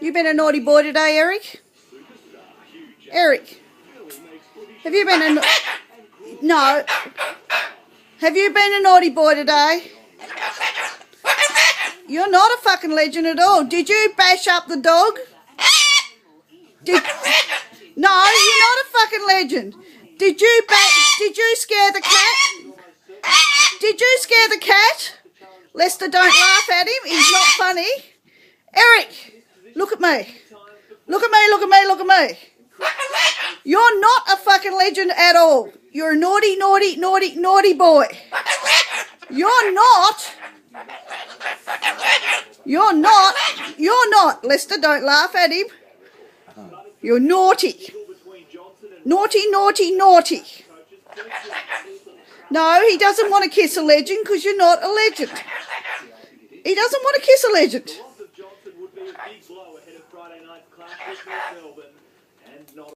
You been a naughty boy today, Eric? Eric, have you been a... No. Have you been a naughty boy today? You're not a fucking legend at all. Did you bash up the dog? No, you're not a fucking legend. Did you scare the cat? Did you scare the cat? Lester, don't laugh at him. He's not funny. Eric, look at me. Look at me, look at me, look at me. You're not a fucking legend at all. You're a naughty, naughty, naughty, naughty boy. You're not. You're not. You're not. Lester, don't laugh at him. You're naughty. Naughty, naughty, naughty. No, he doesn't want to kiss a legend because you're not a legend. He doesn't want to kiss a legend.